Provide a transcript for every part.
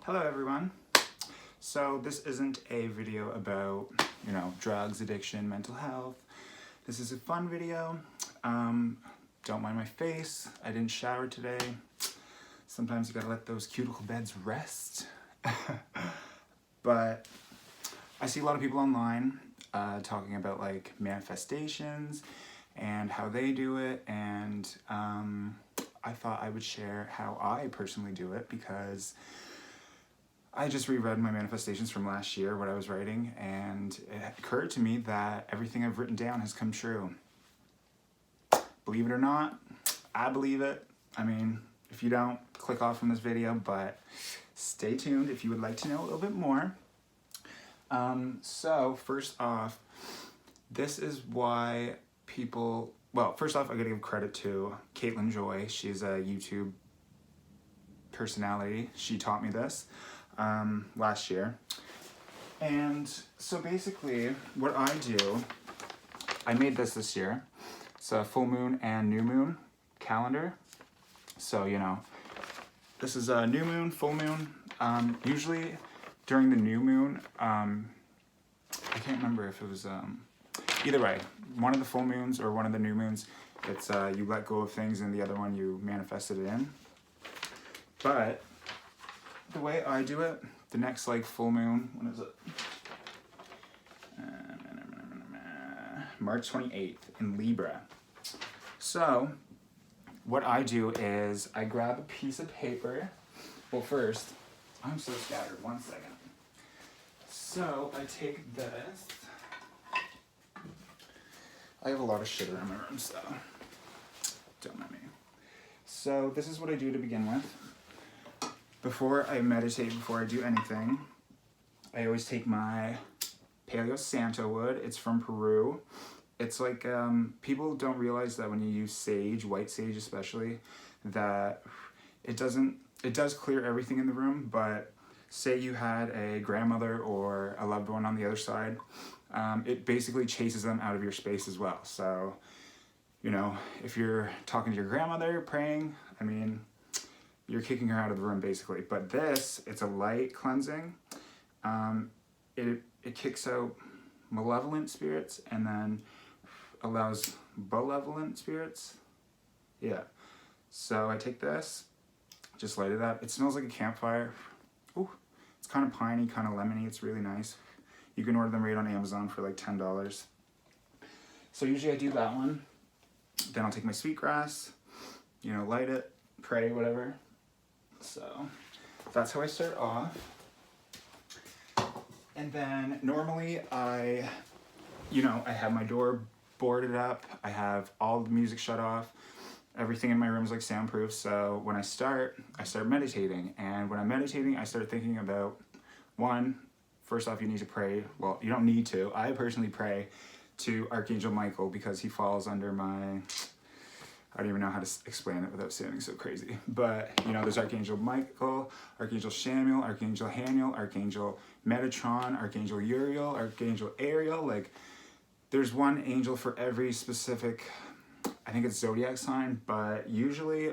Hello everyone. So this isn't a video about, drugs, addiction, mental health. This is a fun video. Don't mind my face. I didn't shower today. Sometimes you gotta let those cuticle beds rest. But I see a lot of people online talking about like manifestations and how they do it, and I thought I would share how I personally do it because I just reread my manifestations from last year, what I was writing, and it occurred to me that everything I've written down has come true. Believe it or not, I believe it. I mean, if you don't, click off from this video, but stay tuned if you would like to know a little bit more. So first off, this is why people, well, first off, I gotta give credit to Kaitlyn Joy. She's a YouTube personality. She taught me this last year. And so basically what I do, I made this year. It's a full moon and new moon calendar. So, this is a new moon, full moon. Usually during the new moon, I can't remember if it was, either way, one of the full moons or one of the new moons, it's you let go of things, and the other one you manifested it in. But the way I do it, the next full moon, when is it? March 28th in Libra. So what I do is I grab a piece of paper. Well, first, I'm so scattered, 1 second. So I take this. I have a lot of shit around my room, so don't mind me. So this is what I do to begin with. Before I meditate, before I do anything, I always take my Paleo Santo wood. It's from Peru. It's like, people don't realize that when you use sage, white sage especially, that it does clear everything in the room, but say you had a grandmother or a loved one on the other side, it basically chases them out of your space as well. So, if you're talking to your grandmother, praying, you're kicking her out of the room basically. But this, it's a light cleansing. It kicks out malevolent spirits and then allows benevolent spirits. Yeah. So I take this, just light it up. It smells like a campfire. Ooh, it's kind of piney, kind of lemony. It's really nice. You can order them right on Amazon for like $10. So usually I do that one. Then I'll take my sweetgrass, light it, pray, whatever. So that's how I start off. And then normally I have my door boarded up. I have all the music shut off. Everything in my room is soundproof. So when I start meditating. And when I'm meditating, I start thinking about, first off, you need to pray. Well, you don't need to. I personally pray to Archangel Michael because he falls under my, I don't even know how to explain it without sounding so crazy. But, there's Archangel Michael, Archangel Shamuel, Archangel Haniel, Archangel Metatron, Archangel Uriel, Archangel Ariel. There's one angel for every specific, I think it's zodiac sign, but usually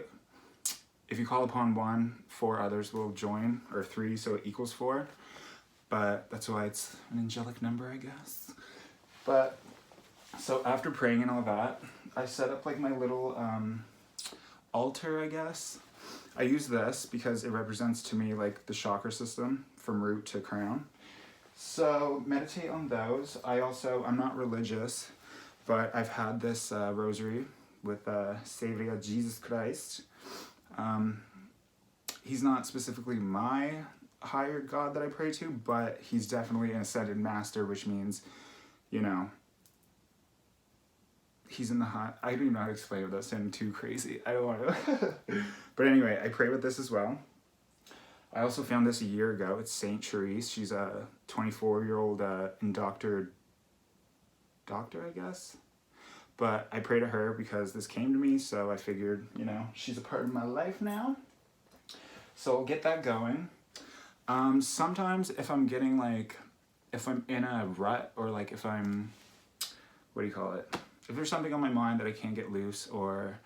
if you call upon one, 4 others will join, or 3, so it equals 4. But that's why it's an angelic number, I guess. But, so after praying and all that, I set up my little altar, I guess. I use this because it represents to me the chakra system from root to crown. So meditate on those. I'm not religious, but I've had this rosary with Savior Jesus Christ. He's not specifically my higher God that I pray to, but he's definitely an ascended master, which means, he's in the high. I don't even know how to explain it without sounding too crazy. I don't want to. But anyway, I pray with this as well. I also found this a year ago. It's Saint Therese. She's a 24-year-old indoctored doctor, I guess. But I pray to her because this came to me, so I figured, she's a part of my life now. So I'll get that going. Sometimes if I'm getting if I'm in a rut, or if I'm, what do you call it? If there's something on my mind that I can't get loose, or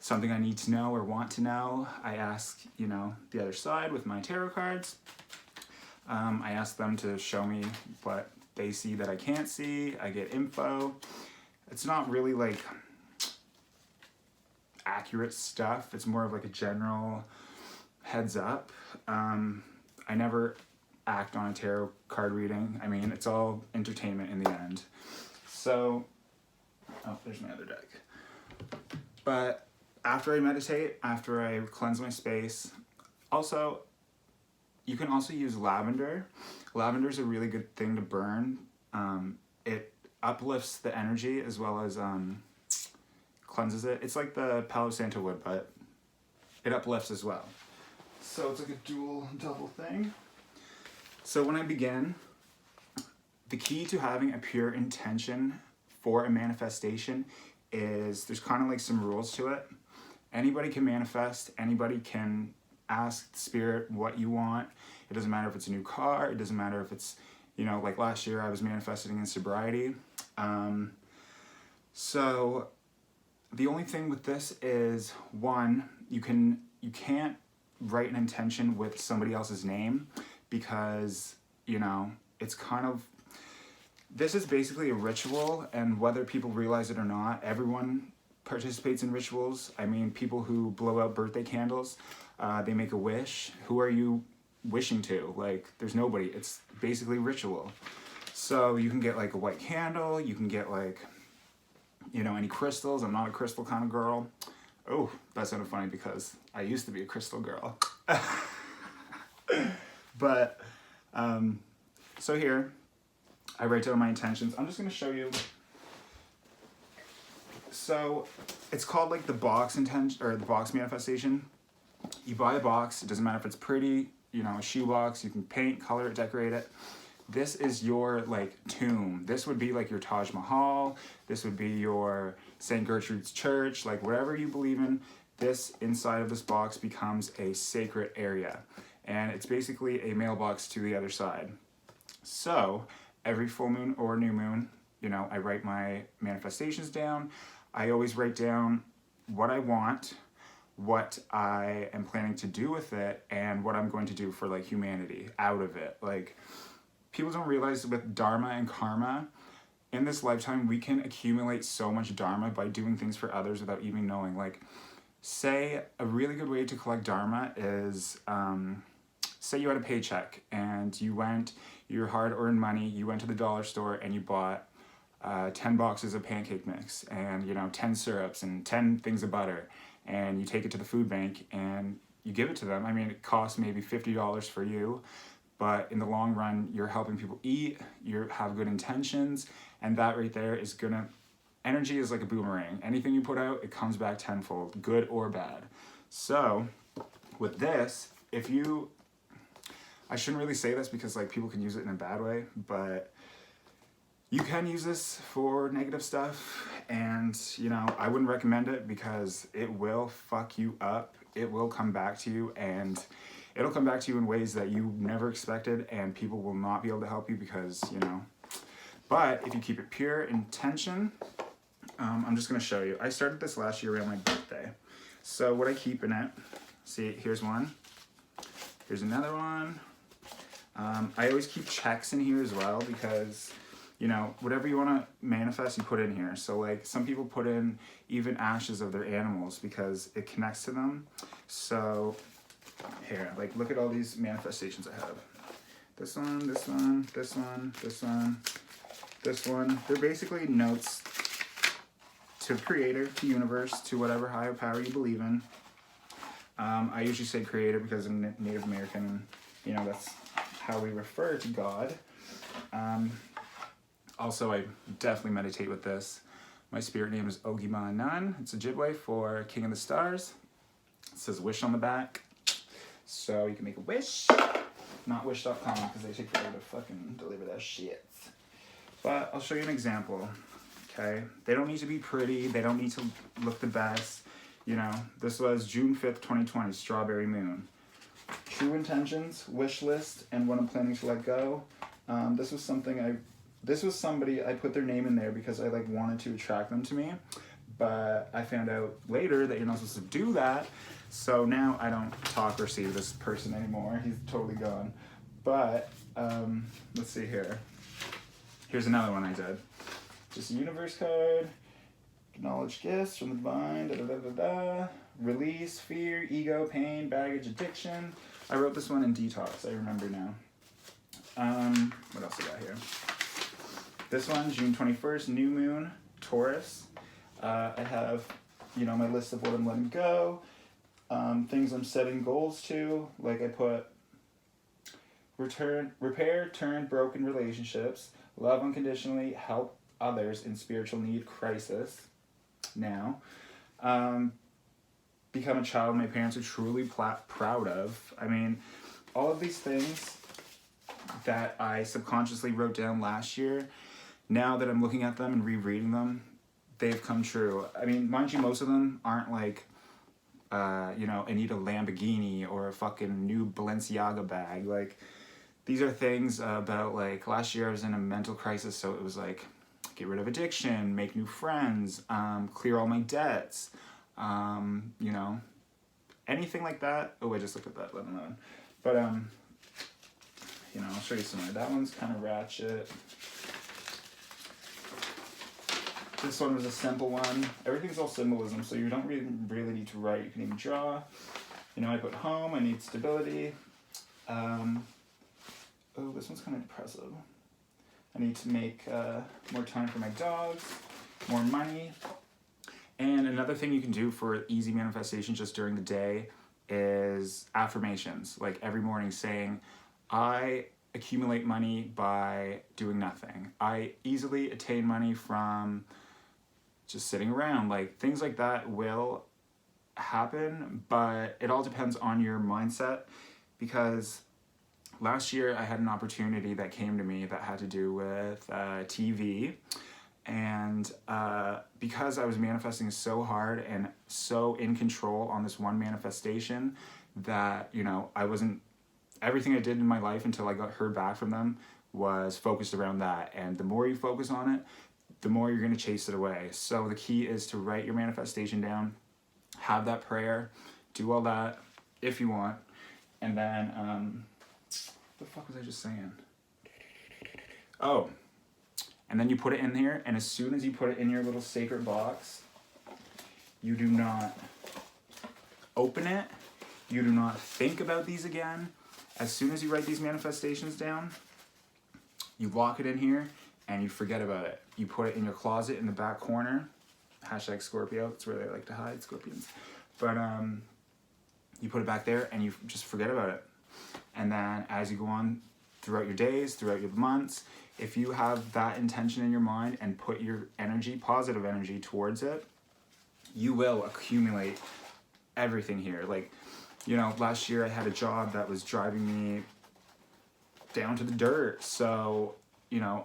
something I need to know or want to know, I ask, you know, the other side with my tarot cards. I ask them to show me what they see that I can't see. I get info. It's not really like accurate stuff. It's more of like a general heads up. I never act on a tarot card reading. I mean, it's all entertainment in the end. So, oh, there's my other deck. But after I meditate, after I cleanse my space, also, you can also use lavender. Lavender is a really good thing to burn. It uplifts the energy as well as cleanses it. It's like the Palo Santo wood, but it uplifts as well. So it's like a double thing. So when I begin, the key to having a pure intention for a manifestation is there's kind of like some rules to it. Anybody can manifest, anybody can ask spirit what you want. It doesn't matter if it's a new car, it doesn't matter if it's, you know, like last year I was manifesting in sobriety. So the only thing with this is, one, you can't write an intention with somebody else's name because, you know, it's kind of, this is basically a ritual, and whether people realize it or not, everyone participates in rituals. I mean, people who blow out birthday candles, they make a wish. Who are you wishing to? Like, there's nobody. It's basically ritual. So you can get like a white candle, you can get like, you know, any crystals. I'm not a crystal kind of girl. Oh, that sounded funny because I used to be a crystal girl. But, so here, I write down my intentions. I'm just going to show you. So it's called like the box intention, or the box manifestation. You buy a box. It doesn't matter if it's pretty, you know, a shoe box. You can paint, color it, decorate it. This is your like tomb. This would be like your Taj Mahal. This would be your St. Gertrude's Church, like whatever you believe in. This inside of this box becomes a sacred area. And it's basically a mailbox to the other side. So every full moon or new moon, you know, I write my manifestations down. I always write down what I want, what I am planning to do with it, and what I'm going to do for like humanity out of it. Like, people don't realize with dharma and karma, in this lifetime, we can accumulate so much dharma by doing things for others without even knowing. Like, say a really good way to collect dharma is, say you had a paycheck and you went, your hard-earned money, you went to the dollar store and you bought 10 boxes of pancake mix and, you know, 10 syrups and 10 things of butter, and you take it to the food bank and you give it to them. I mean, it costs maybe $50 for you, but in the long run, you're helping people eat, you have good intentions, and that right there is gonna, energy is like a boomerang. Anything you put out, it comes back tenfold, good or bad. So with this, if you, I shouldn't really say this because like people can use it in a bad way, but you can use this for negative stuff, and you know, I wouldn't recommend it because it will fuck you up. It will come back to you, and it'll come back to you in ways that you never expected, and people will not be able to help you because, you know. But if you keep it pure intention, I'm just gonna show you. I started this last year around my birthday. So what I keep in it, see, here's one. Here's another one. I always keep checks in here as well because, you know, whatever you want to manifest, you put in here. So like some people put in even ashes of their animals because it connects to them. So here, like look at all these manifestations I have. This one, this one, this one, this one, this one. They're basically notes to creator, to universe, to whatever higher power you believe in. I usually say creator because I'm Native American, you know, that's how we refer to God. Also, I definitely meditate with this. My spirit name is Ogima Anan. It's Ojibwe for King of the Stars. It says wish on the back. So you can make a wish. Not wish.com because they take forever to fucking deliver that shit. But I'll show you an example. Okay? They don't need to be pretty. They don't need to look the best. You know, this was June 5th, 2020, Strawberry Moon. True intentions, wish list, and what I'm planning to let go. This was somebody, I put their name in there because I like wanted to attract them to me. but I found out later that you're not supposed to do that. So now I don't talk or see this person anymore. He's totally gone. But let's see here. Here's another one I did. Just a universe card. Acknowledge gifts from the divine. Da, da, da, da, da. Release fear, ego, pain, baggage, addiction. I wrote this one in detox. I remember now. What else I got here? This one, June 21st, new moon, Taurus. I have, my list of what I'm letting go. Things I'm setting goals to. Like I put repair, turn broken relationships. Love unconditionally, help others in spiritual need, crisis. Now, become a child my parents are truly proud of. I mean, all of these things that I subconsciously wrote down last year, now that I'm looking at them and rereading them, they've come true. I mean, mind you, most of them aren't like, I need a Lamborghini or a fucking new Balenciaga bag. Like, these are things about, like, last year I was in a mental crisis, so it was like, get rid of addiction, make new friends, clear all my debts, anything like that. Oh, I just looked at that, let alone. But, I'll show you some more. That one's kind of ratchet. This one was a simple one. Everything's all symbolism, so you don't really need to write. You can even draw. I put home, I need stability. This one's kind of depressive. I need to make more time for my dogs, more money. And another thing you can do for easy manifestation just during the day is affirmations. Like every morning saying, I accumulate money by doing nothing. I easily attain money from just sitting around. Like things like that will happen, but it all depends on your mindset, because last year I had an opportunity that came to me that had to do with TV, and because I was manifesting so hard and so in control on this one manifestation that, I wasn't, everything I did in my life until I heard back from them was focused around that. And the more you focus on it, the more you're going to chase it away. So the key is to write your manifestation down, have that prayer, do all that if you want, and then what the fuck was I just saying? Oh, and then you put it in here, and as soon as you put it in your little sacred box, you do not open it, you do not think about these again. As soon as you write these manifestations down, you lock it in here, and you forget about it. You put it in your closet in the back corner, hashtag Scorpio, it's where they like to hide, scorpions. But you put it back there, and you just forget about it. And then as you go on throughout your days, throughout your months, if you have that intention in your mind and put your energy, positive energy towards it, you will accumulate everything here. Like, last year I had a job that was driving me down to the dirt. So,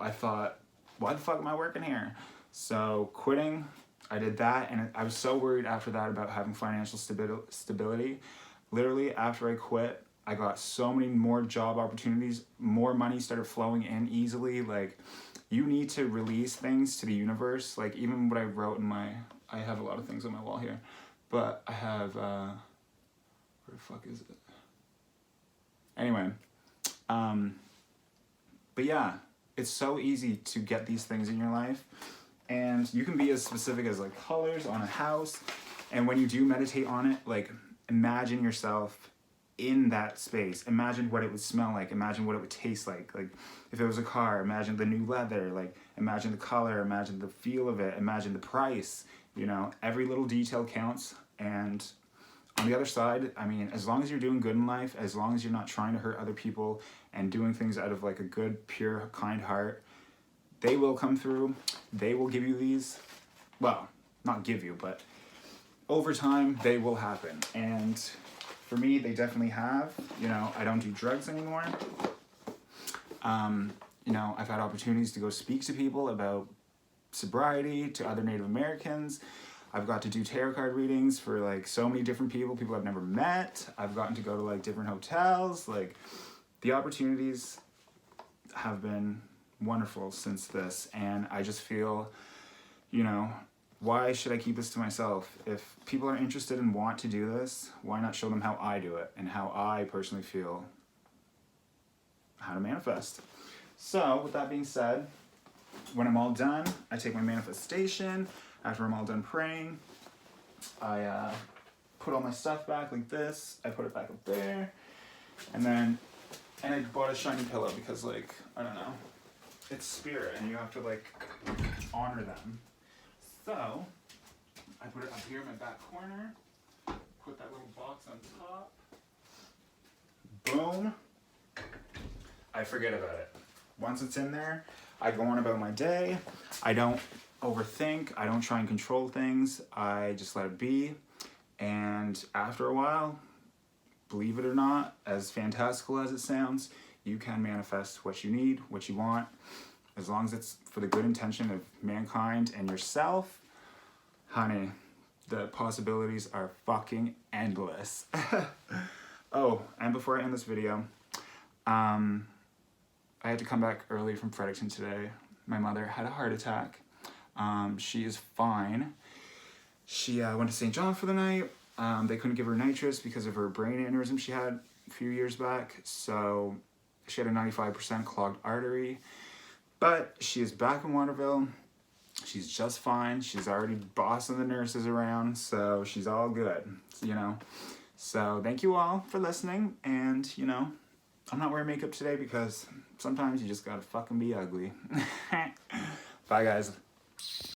I thought, why the fuck am I working here? So quitting, I did that, and I was so worried after that about having financial stability. Literally, after I quit, I got so many more job opportunities, more money started flowing in easily. Like, you need to release things to the universe. Like, even what I wrote in I have a lot of things on my wall here, but I have, where the fuck is it? Anyway, but yeah, it's so easy to get these things in your life, and you can be as specific as like colors on a house. And when you do meditate on it, like, imagine yourself in that space. Imagine what it would smell like. Imagine what it would taste like. Like, if it was a car, imagine the new leather. Like, imagine the color. Imagine the feel of it. Imagine the price. Every little detail counts. And on the other side, I mean, as long as you're doing good in life, as long as you're not trying to hurt other people and doing things out of like a good, pure, kind heart, they will come through. They will give you these. Well, not give you, but over time, they will happen. And for me, they definitely have. I don't do drugs anymore. I've had opportunities to go speak to people about sobriety, to other Native Americans. I've got to do tarot card readings for like so many different people I've never met. I've gotten to go to like different hotels. Like, the opportunities have been wonderful since this. And I just feel, why should I keep this to myself? If people are interested and want to do this, why not show them how I do it and how I personally feel how to manifest? So with that being said, when I'm all done, I take my manifestation. After I'm all done praying, I put all my stuff back like this. I put it back up there. And I bought a shiny pillow because, like, I don't know, it's spirit and you have to, like, honor them. So I put it up here in my back corner, put that little box on top. Boom. I forget about it. Once it's in there, I go on about my day. I don't overthink. I don't try and control things. I just let it be. And after a while, believe it or not, as fantastical as it sounds, you can manifest what you need, what you want, as long as it's for the good intention of mankind and yourself. Honey, the possibilities are fucking endless. Oh, and before I end this video, I had to come back early from Fredericton today. My mother had a heart attack. She is fine. She went to St. John for the night. They couldn't give her nitrous because of her brain aneurysm she had a few years back. So she had a 95% clogged artery. But she is back in Waterville. She's just fine. She's already bossing the nurses around. So she's all good, you know. So thank you all for listening. And, you know, I'm not wearing makeup today because sometimes you just gotta fucking be ugly. Bye, guys.